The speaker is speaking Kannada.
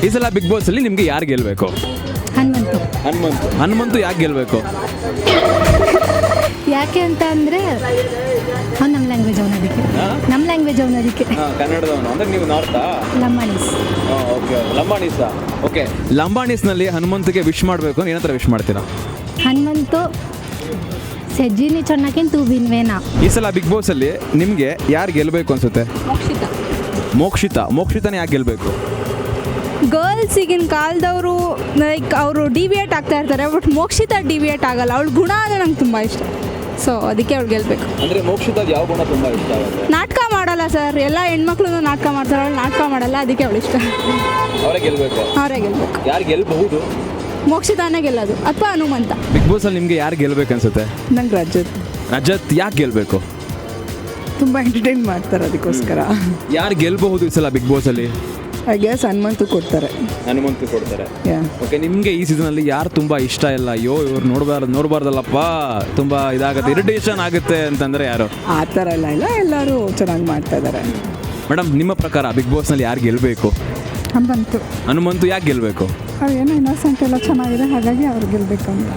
ಈ ಸಲ ಬಿಗ್ ಬಾಸ್ ಅಲ್ಲಿ ನಿಮ್ಗೆ ಯಾರು ಗೆಲ್ಬೇಕು? ಹನುಮಂತು. ಹನುಮಂತು ಯಾಕೆ ಗೆಲ್ಬೇಕು? ಯಾಕೆ ಅಂತ ಅಂದರೆ ಅವ್ನು ನಮ್ಮ ಲ್ಯಾಂಗ್ವೇಜ್ ಅವನು ಅದಕ್ಕೆ. ನಮ್ಮ ಲ್ಯಾಂಗ್ವೇಜ್ ಅವನು ಅದಕ್ಕೆ. ಕನ್ನಡದವನು ಅಂದ್ರೆ ನೀವು ನಾರ್ತಾ? ಲಂಬಾಣೀಸ್. ಓಕೆ, ಲಂಬಾಣೀಸಾ? ಓಕೆ, ಲಂಬಾಣೀಸ್ನಲ್ಲಿ ಹನುಮಂತಿಗೆ ವಿಶ್ ಮಾಡಬೇಕು ಅಂದ್ರೆ ಏನಂತ ವಿಶ್ ಮಾಡ್ತೀರಾ? ಹನುಮಂತು ಸಜ್ಜಿನಿ ಚೆನ್ನಾಗಿನ್ ತೂ ಬಿನ್ವೇನಾ. ಈ ಸಲ ಬಿಗ್ ಬಾಸ್ ಅಲ್ಲಿ ನಿಮ್ಗೆ ಯಾರು ಗೆಲ್ಬೇಕು ಅನ್ಸುತ್ತೆ? ಮೋಕ್ಷಿತಾನೇ ಯಾಕೆ ಗೆಲ್ಬೇಕು? ಗರ್ಲ್ಸ್ ಈಗಿನ ಕಾಲದವರು ಲೈಕ್ ಅವರು ಡಿವಿಯೇಟ್ ಆಗ್ತಾ ಇರ್ತಾರೆ, ಬಟ್ ಮೋಕ್ಷಿತಾ ಡಿವಿಯೇಟ್ ಆಗಲ್ಲ. ಅವಳ ಗುಣ ಅಂದರೆ ನಂಗೆ ತುಂಬ ಇಷ್ಟ, ಸೊ ಅದಕ್ಕೆ ಅವಳು ಗೆಲ್ಬೇಕು. ಅಂದ್ರೆ ಮೋಕ್ಷಿತಾದ ಯಾವ ಗುಣ ತುಂಬ ಇಷ್ಟ ಆಗುತ್ತೆ? ನಾಟಕ ಮಾಡಲ್ಲ ಸರ್, ಎಲ್ಲ ಹೆಣ್ಮಕ್ಳು ನಾಟಕ ಮಾಡ್ತಾರೆ, ಅವಳು ನಾಟಕ ಮಾಡಲ್ಲ, ಅದಕ್ಕೆ ಅವಳು ಇಷ್ಟ. ಅವರೇ ಗೆಲ್ಬೇಕು. ಯಾರು ಗೆಲ್ಬಹುದು? ಮೋಕ್ಷಿತಾನೇ ಗೆಲ್ಲೋದು ಅಥವಾ ಹನುಮಂತ. ಬಿಗ್ ಬಾಸ್ ಅಲ್ಲಿ ನಿಮ್ಗೆ ಯಾರು ಗೆಲ್ಬೇಕು ಅನ್ಸುತ್ತೆ? ನಂಗೆ ರಜತ್ ಯಾಕೆ ಗೆಲ್ಬೇಕು? ತುಂಬ ಎಂಟರ್ಟೈನ್ ಮಾಡ್ತಾರೆ, ಅದಕ್ಕೋಸ್ಕರ. ಯಾರು ಗೆಲ್ಬಹುದು ಈ ಸಲ ಬಿಗ್ ಬಾಸ್ ಅಲ್ಲಿ? ಐ ಗೆಸ್ ಹನುಮಂತು ಕೊಡ್ತಾರೆ. ಓಕೆ, ನಿಮಗೆ ಈ ಸೀಸನ್ ಅಲ್ಲಿ ಯಾರು ತುಂಬಾ ಇಷ್ಟ ಇಲ್ಲ, ಅಯ್ಯೋ ಇವ್ರು ನೋಡಬಾರ್ದಲ್ಲಪ್ಪ, ತುಂಬಾ ಇದಾಗುತ್ತೆ, ಇರಿಟೇಷನ್ ಆಗುತ್ತೆ ಅಂತಂದ್ರೆ ಯಾರು? ಆ ಥರ ಇಲ್ಲ, ಎಲ್ಲರೂ ಚೆನ್ನಾಗಿ ಮಾಡ್ತಾ ಇದ್ದಾರೆ. ಮೇಡಮ್, ನಿಮ್ಮ ಪ್ರಕಾರ ಬಿಗ್ ಬಾಸ್ ನಲ್ಲಿ ಯಾರು ಗೆಲ್ಬೇಕು? ಹನುಮಂತು. ಹನುಮಂತು ಯಾಕೆ ಗೆಲ್ಬೇಕು? ಅವೇನೋ ಇನ್ನೋಸೆಂಟ್ ಎಲ್ಲ ಚೆನ್ನಾಗಿದೆ, ಹಾಗಾಗಿ ಅವ್ರು ಗೆಲ್ಬೇಕು ಅಂತ.